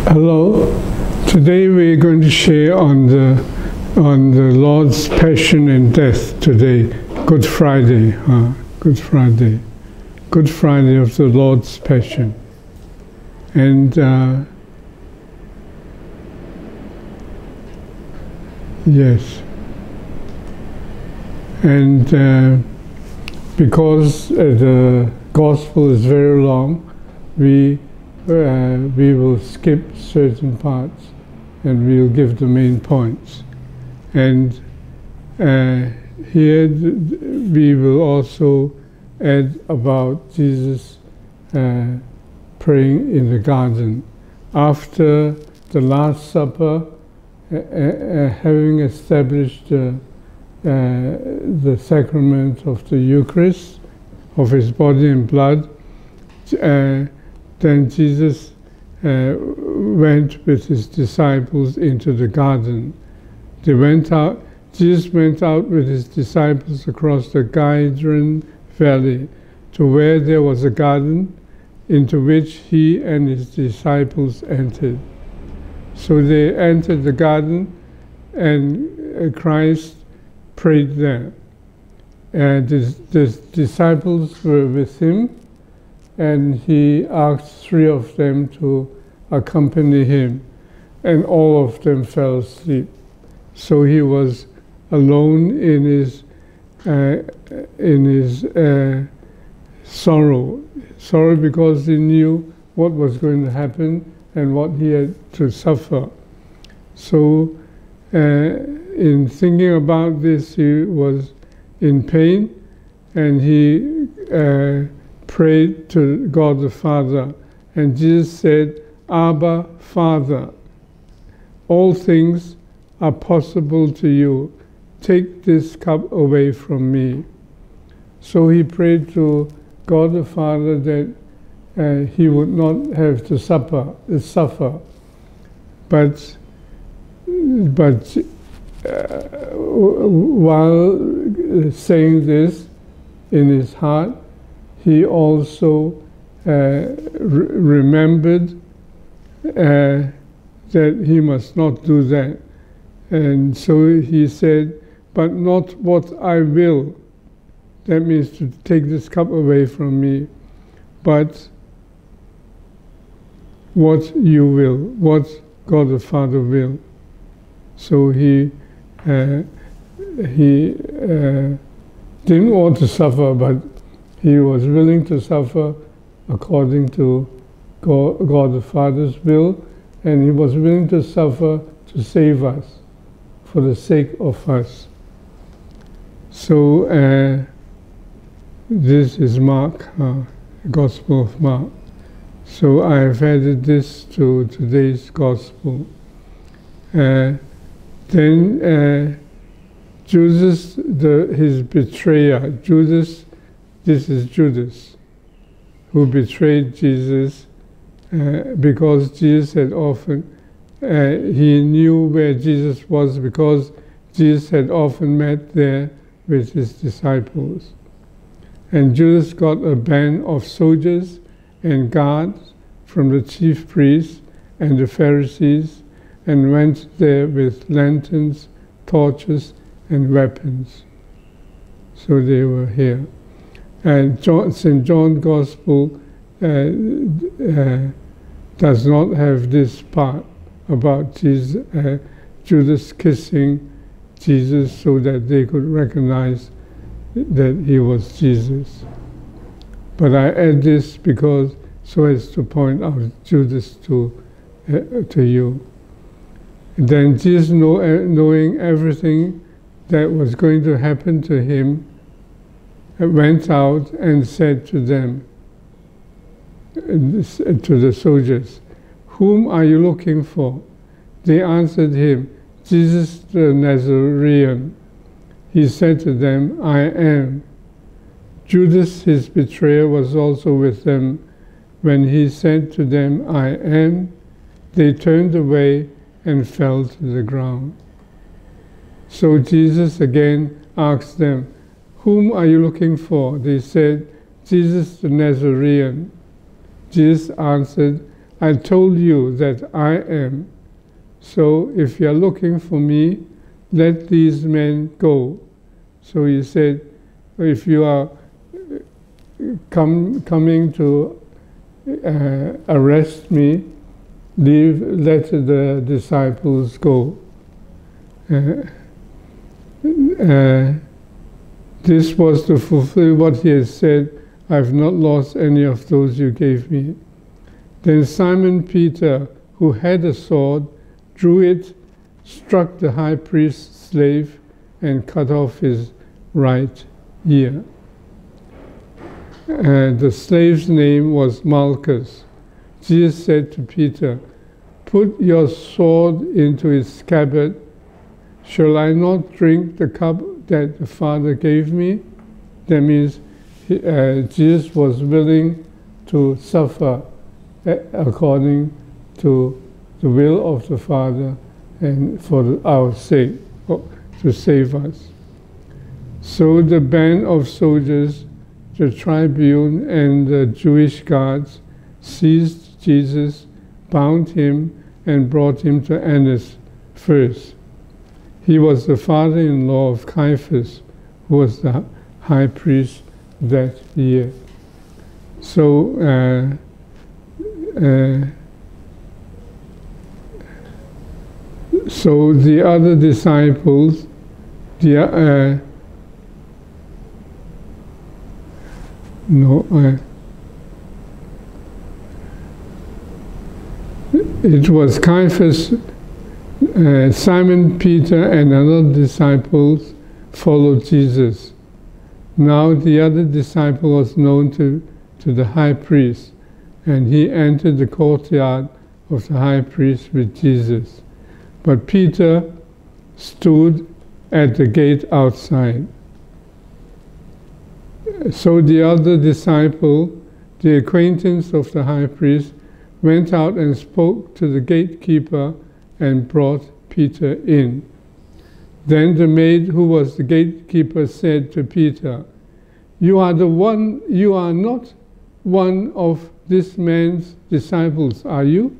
Hello. Today we're going to share on the Lord's Passion and Death today, Good Friday. Good Friday. Good Friday of the Lord's Passion. And yes. And because the Gospel is very long, we will skip certain parts and we'll give the main points. And here we will also add about Jesus praying in the garden. After the Last Supper, having established the sacrament of the Eucharist, of his body and blood, then Jesus went with his disciples into the garden. Jesus went out with his disciples across the Kidron valley to where there was a garden into which he and his disciples entered. So they entered the garden and Christ prayed there. And the disciples were with him, and he asked 3 of them to accompany him, and all of them fell asleep. So he was alone in his sorrow because he knew what was going to happen and what he had to suffer. So in thinking about this, he was in pain, and he prayed to God the Father, and Jesus said, Abba, Father, all things are possible to you. Take this cup away from me. So he prayed to God the Father that he would not have to suffer. But while saying this in his heart, he also remembered that he must not do that. And so he said, but not what I will. That means to take this cup away from me, but what you will, what God the Father will. So he didn't want to suffer, but he was willing to suffer according to God the Father's will, and he was willing to suffer to save us, for the sake of us. So this is Mark, Gospel of Mark. So I have added this to today's Gospel. Then Judas, his betrayer, Judas, this is Judas, who betrayed Jesus because Jesus had often, he knew where Jesus was because Jesus had often met there with his disciples. And Judas got a band of soldiers and guards from the chief priests and the Pharisees and went there with lanterns, torches, and weapons. So they were here. And St. John's Gospel does not have this part about Judas kissing Jesus so that they could recognize that he was Jesus. But I add this because so as to point out Judas to you. And then Jesus, knowing everything that was going to happen to him, went out and said to them, to the soldiers, whom are you looking for? They answered him, Jesus the Nazorean. He said to them, I am. Judas, his betrayer, was also with them. When he said to them, I am, they turned away and fell to the ground. So Jesus again asked them, whom are you looking for? They said, Jesus the Nazorean. Jesus answered, I told you that I am. So if you are looking for me, let these men go. So he said, if you are coming to arrest me, let the disciples go. This was to fulfill what he had said, I have not lost any of those you gave me. Then Simon Peter, who had a sword, drew it, struck the high priest's slave, and cut off his right ear. The slave's name was Malchus. Jesus said to Peter, put your sword into its scabbard. Shall I not drink the cup that the Father gave me? That means Jesus was willing to suffer according to the will of the Father and for our sake, to save us. So the band of soldiers, the tribune and the Jewish guards seized Jesus, bound him, and brought him to Annas first. He was the father-in-law of Caiaphas, who was the high priest that year. So so the other disciples, it was Caiaphas, Simon Peter and another disciples followed Jesus. Now the other disciple was known to the high priest, and he entered the courtyard of the high priest with Jesus. But Peter stood at the gate outside. So the other disciple, the acquaintance of the high priest, went out and spoke to the gatekeeper and brought Peter in. Then the maid who was the gatekeeper said to Peter, you are not one of this man's disciples, are you?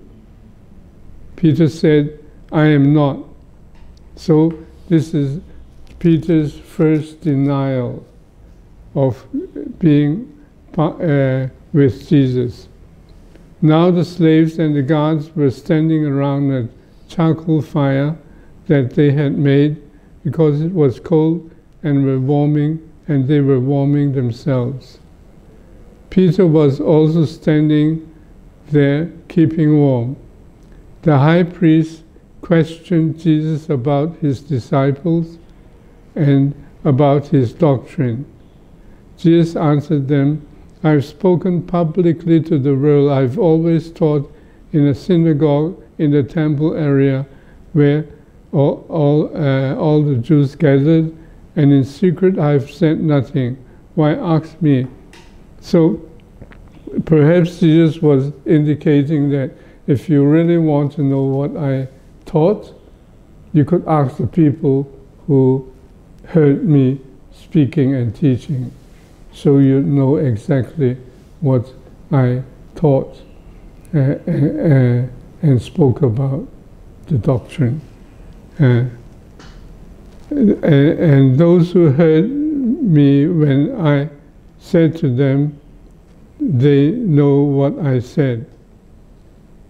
Peter said, I am not. So this is Peter's first denial of being with Jesus. Now the slaves and the guards were standing around a charcoal fire that they had made because it was cold, and they were warming themselves. Peter was also standing there keeping warm. The high priest questioned Jesus about his disciples and about his doctrine. Jesus answered them, I've spoken publicly to the world. I've always taught in a synagogue in the temple area where all the Jews gathered, and in secret I've said nothing. Why ask me? So perhaps Jesus was indicating that if you really want to know what I taught, you could ask the people who heard me speaking and teaching, so you know exactly what I taught and spoke about the doctrine. And those who heard me when I said to them, they know what I said.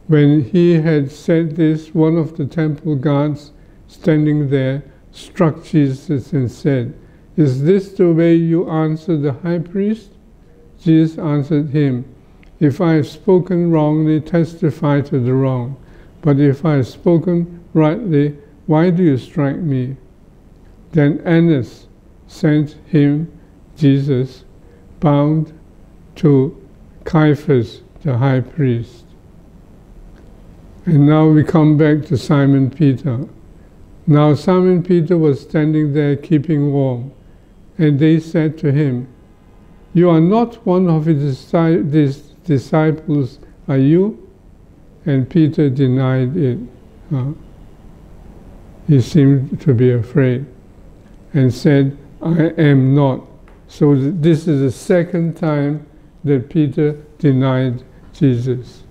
When he had said this, one of the temple guards standing there struck Jesus and said, is this the way you answer the high priest? Jesus answered him, if I have spoken wrongly, testify to the wrong. But if I have spoken rightly, why do you strike me? Then Annas sent him, Jesus, bound to Caiaphas, the high priest. And now we come back to Simon Peter. Now Simon Peter was standing there keeping warm, and they said to him, you are not one of his disciples, are you? And Peter denied it. He seemed to be afraid and said, I am not. So this is the second time that Peter denied Jesus.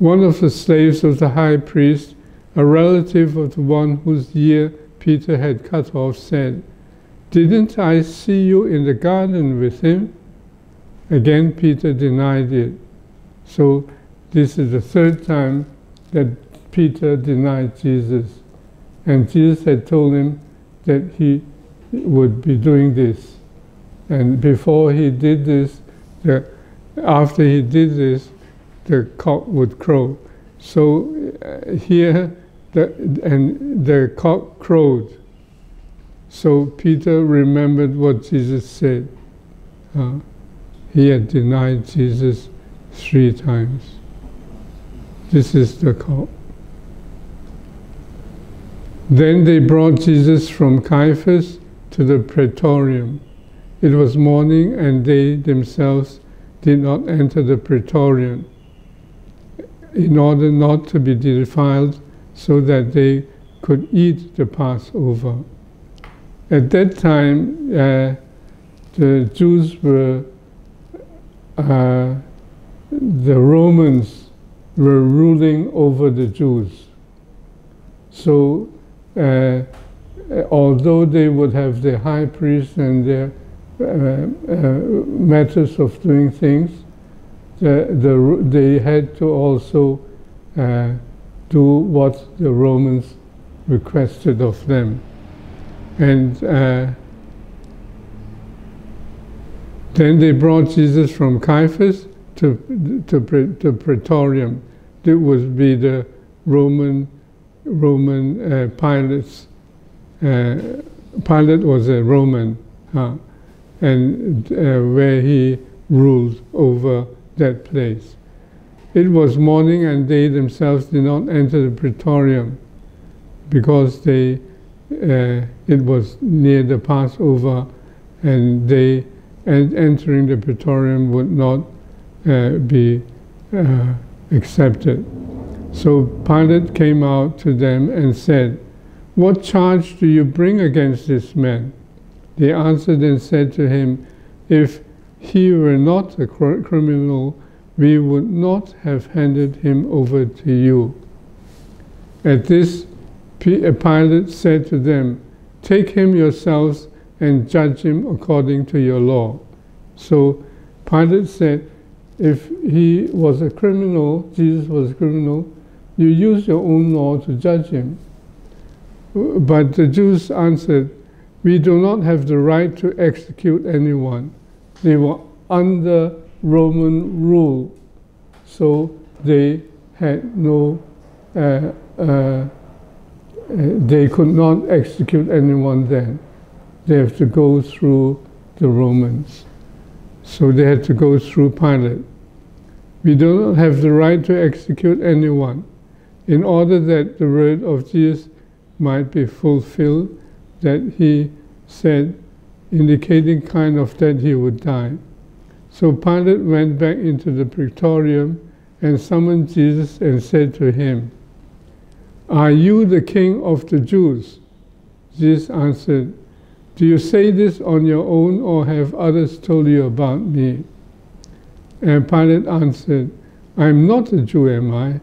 One of the slaves of the high priest, a relative of the one whose ear Peter had cut off, said, "Didn't I see you in the garden with him?" Again, Peter denied it. So this is the third time that Peter denied Jesus. And Jesus had told him that he would be doing this. And before he did this, after he did this, the cock would crow. So here, the cock crowed. So Peter remembered what Jesus said. He had denied Jesus 3 times. This is the cock. Then they brought Jesus from Caiaphas to the praetorium. It was morning, and they themselves did not enter the praetorium, in order not to be defiled, so that they could eat the Passover. At that time, the Jews were, the Romans were ruling over the Jews. So, although they would have their high priest and their matters of doing things, they had to also do what the Romans requested of them. And then they brought Jesus from Caiaphas to praetorium. It would be the Roman Pilate's. Pilate was a Roman, and where he ruled over that place. It was morning, and they themselves did not enter the praetorium, because it was near the Passover, and entering the praetorium would not be accepted. So Pilate came out to them and said, "What charge do you bring against this man?" They answered and said to him, "If he were not a criminal, we would not have handed him over to you." At this, Pilate said to them, "Take him yourselves and judge him according to your law." So Pilate said, if he was a criminal, Jesus was a criminal, you use your own law to judge him. But the Jews answered, "We do not have the right to execute anyone." They were under Roman rule, so they had no, they could not execute anyone then. They have to go through the Romans. So they had to go through Pilate. "We do not have the right to execute anyone," in order that the word of Jesus might be fulfilled, that he said, indicating kind of that he would die. So Pilate went back into the praetorium and summoned Jesus and said to him, "Are you the king of the Jews?" Jesus answered, "Do you say this on your own, or have others told you about me?" And Pilate answered, "I am not a Jew, am I?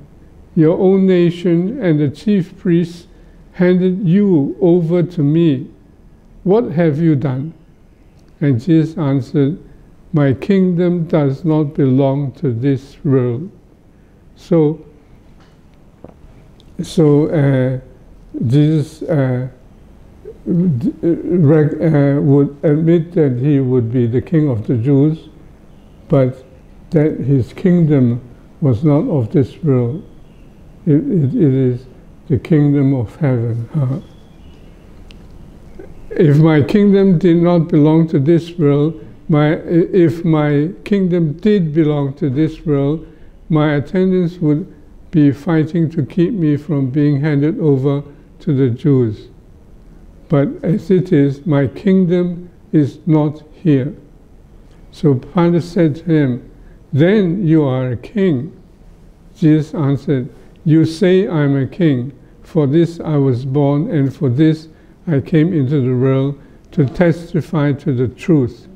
Your own nation and the chief priests handed you over to me. What have you done?" And Jesus answered, "My kingdom does not belong to this world." So Jesus would admit that he would be the king of the Jews, but that his kingdom was not of this world. It is the kingdom of heaven. If my kingdom did not belong to this world, if my kingdom did belong to this world, my attendants would be fighting to keep me from being handed over to the Jews. But as it is, my kingdom is not here. So Pilate said to him, "Then you are a king." Jesus answered, "You say I am a king. For this I was born, and for this I came into the world, to testify to the truth.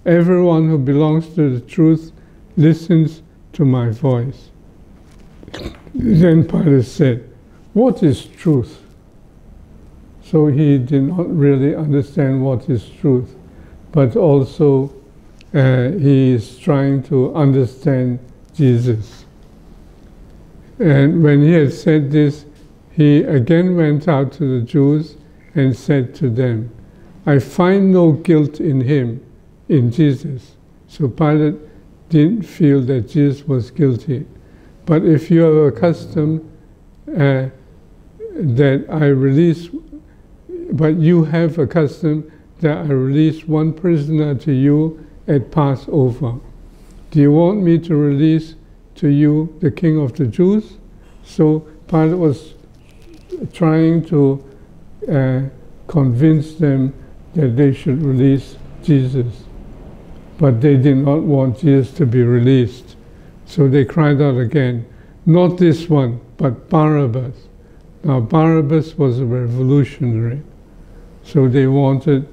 Everyone who belongs to the truth listens to my voice." Then Pilate said, "What is truth?" So he did not really understand what is truth, but also he is trying to understand Jesus. And when he had said this, he again went out to the Jews and said to them, "I find no guilt in him," in Jesus. So Pilate didn't feel that Jesus was guilty. But if you are accustomed that I release, but you have a custom that I release one prisoner to you at Passover. Do you want me to release to you the King of the Jews? So Pilate was trying to convince them that they should release Jesus. But they did not want Jesus to be released. So they cried out again, "Not this one, but Barabbas." Now Barabbas was a revolutionary. So they wanted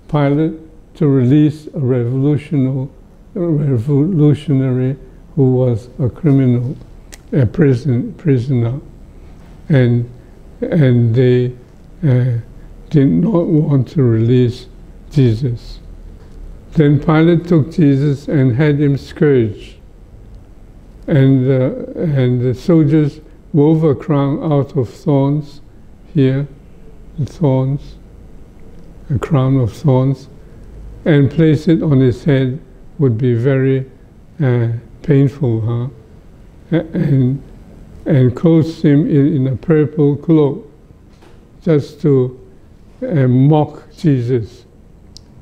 Pilate to release a revolutionary who was a criminal, a prisoner. And they did not want to release Jesus. Then Pilate took Jesus and had him scourged. And the soldiers wove a crown out of thorns, here, the thorns, a crown of thorns, and placed it on his head. Would be very painful, huh? And clothed him in a purple cloak, just to mock Jesus.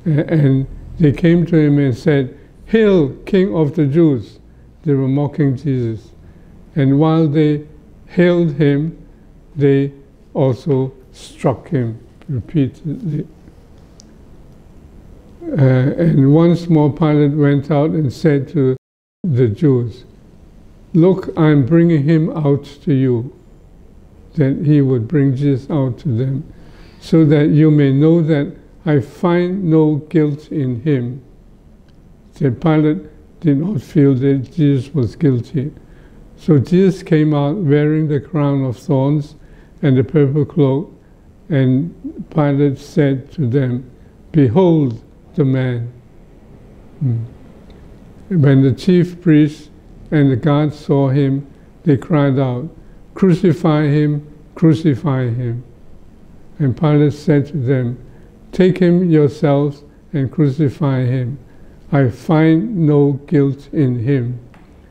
And they came to him and said, "Hail, King of the Jews!" They were mocking Jesus. And while they hailed him, they also struck him repeatedly. And once more Pilate went out and said to the Jews, "Look, I'm bringing him out to you." That he would bring Jesus out to them, so that you may know that I find no guilt in him. So Pilate did not feel that Jesus was guilty. So Jesus came out wearing the crown of thorns and the purple cloak, and Pilate said to them, "Behold the man." When the chief priests and the guards saw him, they cried out, "Crucify him, crucify him." And Pilate said to them, "Take him yourselves and crucify him. I find no guilt in him."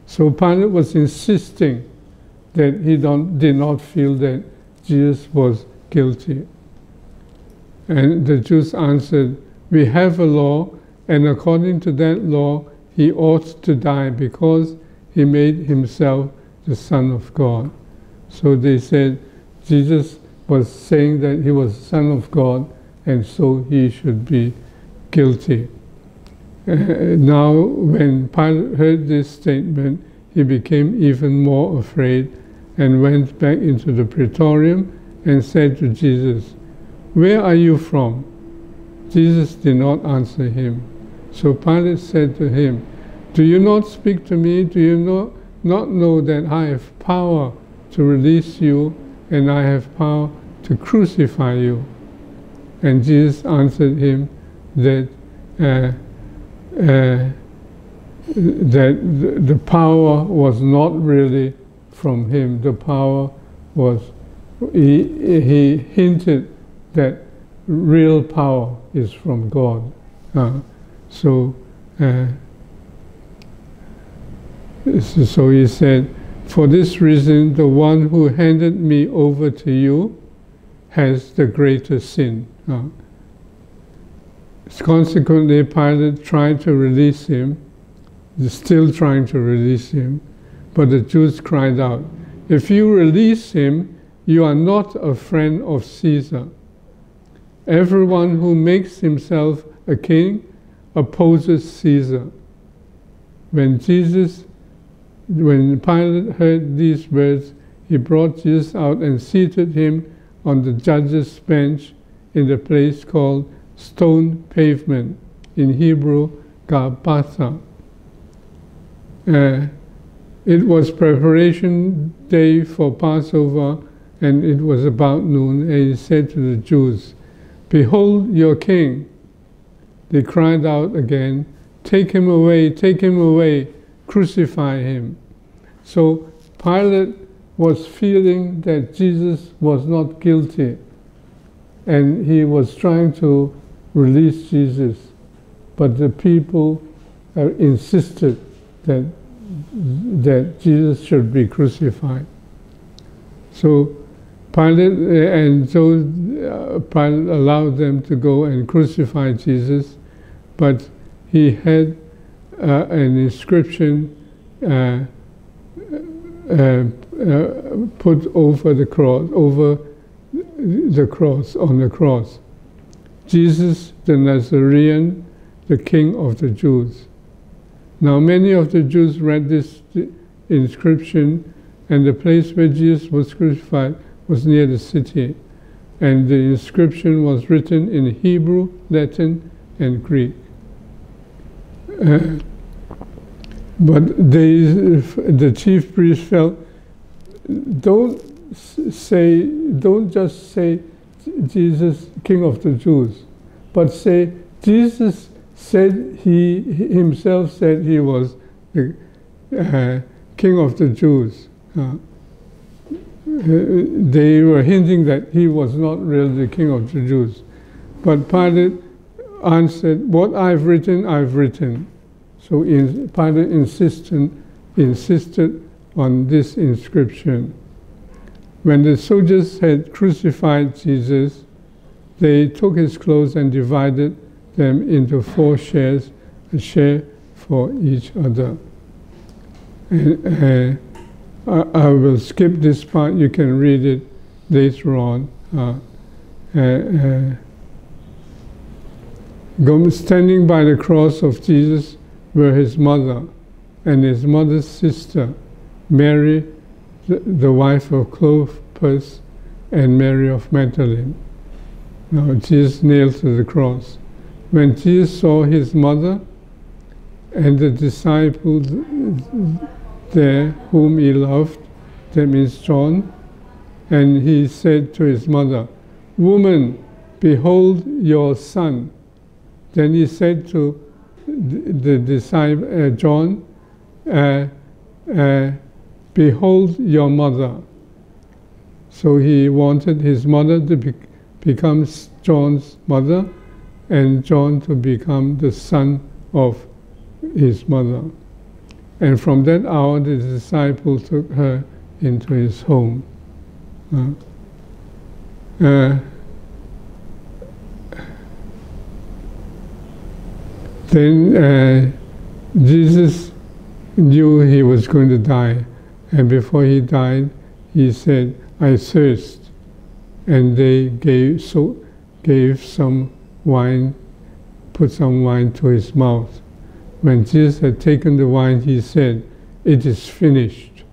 So Pilate was insisting that he did not feel that Jesus was guilty. And the Jews answered, "We have a law, and according to that law, he ought to die because he made himself the Son of God." So they said Jesus was saying that he was the Son of God, and so he should be guilty. Now, when Pilate heard this statement, he became even more afraid and went back into the praetorium and said to Jesus, "Where are you from?" Jesus did not answer him. So Pilate said to him, "Do you not speak to me? Do you not know that I have power to release you and I have power to crucify you?" And Jesus answered him that the power was not really from him. The power was, he hinted that real power is from God. So he said, "For this reason, the one who handed me over to you has the greater sin." Consequently, Pilate tried to release him, still trying to release him, but the Jews cried out, "If you release him, you are not a friend of Caesar. Everyone who makes himself a king opposes Caesar." When Pilate heard these words, he brought Jesus out and seated him on the judge's bench in the place called Stone Pavement, in Hebrew, Gabbatha. it was preparation day for Passover, and it was about noon, and he said to the Jews, "Behold your king." They cried out again, take him away, crucify him." So Pilate was feeling that Jesus was not guilty, and he was trying to release Jesus, but the people insisted that Jesus should be crucified. So Pilate allowed them to go and crucify Jesus, but he had an inscription put over the cross, "Jesus the Nazorean, the King of the Jews." Now many of the Jews read this inscription, and the place where Jesus was crucified was near the city, and the inscription was written in Hebrew, Latin, and Greek. But the chief priest felt, don't just say Jesus, King of the Jews, but say Jesus said he himself said he was the King of the Jews. They were hinting that he was not really the King of the Jews. But Pilate answered, "What I've written, I've written." So Pilate insisted on this inscription. When the soldiers had crucified Jesus, they took his clothes and divided them into 4 shares, a share for each other. And, I will skip this part, you can read it later on. Standing by the cross of Jesus were his mother and his mother's sister, Mary, the wife of Clopas, and Mary of Magdalene. Now Jesus nailed to the cross. When Jesus saw his mother and the disciples there whom he loved, that means John, and he said to his mother, "Woman, behold your son." Then he said to the disciple John, "Behold your mother." So he wanted his mother to become John's mother, and John to become the son of his mother. And from that hour, the disciple took her into his home. Then Jesus knew he was going to die, and before he died, he said, "I thirst." And they gave some wine, put some wine to his mouth. When Jesus had taken the wine, he said, "It is finished."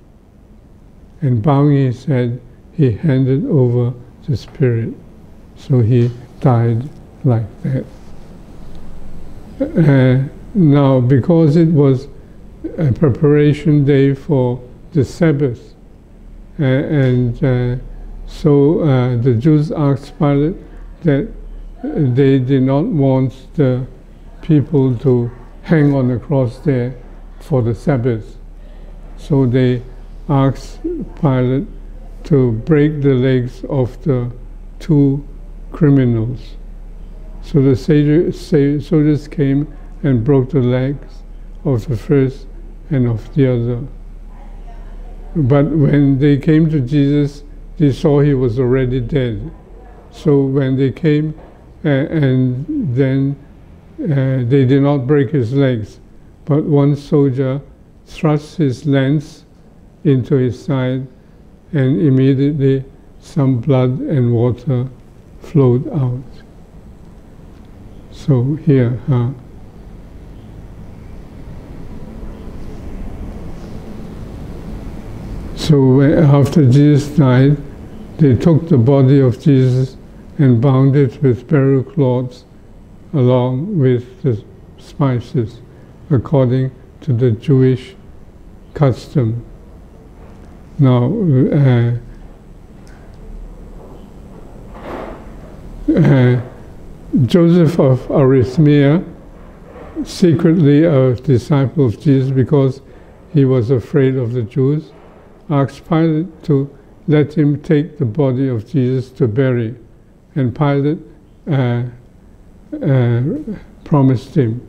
And bowing his head, he handed over the Spirit. So he died like that. Now, because it was a preparation day for the Sabbath, so the Jews asked Pilate that they did not want the people to hang on the cross there for the Sabbath. So they asked Pilate to break the legs of the 2 criminals. So the soldiers came and broke the legs of the first and of the other. But when they came to Jesus, they saw he was already dead. So when they came, and then they did not break his legs, but one soldier thrust his lance into his side, and immediately some blood and water flowed out. So here, so after Jesus died, they took the body of Jesus and bound it with burial cloths along with the spices, according to the Jewish custom. Now, Joseph of Arimathea, secretly a disciple of Jesus because he was afraid of the Jews, asked Pilate to let him take the body of Jesus to bury. And Pilate promised him.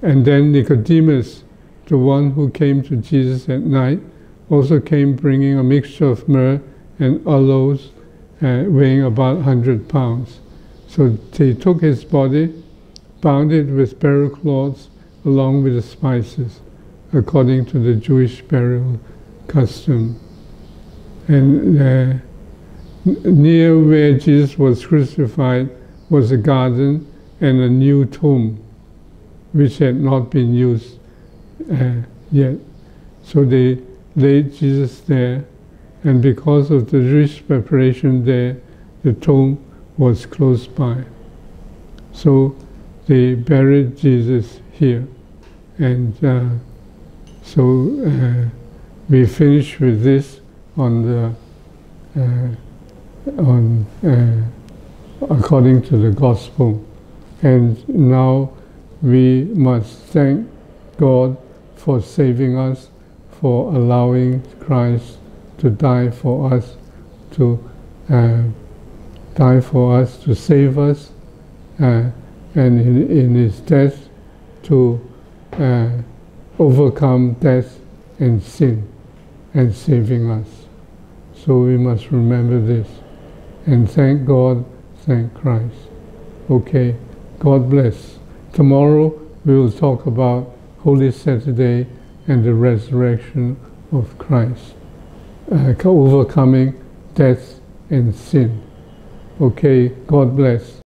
And then Nicodemus, the one who came to Jesus at night, also came bringing a mixture of myrrh and aloes, weighing about 100 pounds. So they took his body, bound it with burial cloths along with the spices, according to the Jewish burial custom. And near where Jesus was crucified was a garden and a new tomb, which had not been used yet. So they laid Jesus there, and because of the Jewish preparation there, the tomb was close by. So they buried Jesus here. And so we finish with this on the according to the gospel. And now we must thank God for saving us, for allowing Christ to die for us, to save us, and in his death to overcome death and sin and saving us. So we must remember this and thank God, thank Christ. Okay, God bless. Tomorrow we will talk about Holy Saturday and the resurrection of Christ, overcoming death and sin. Okay, God bless.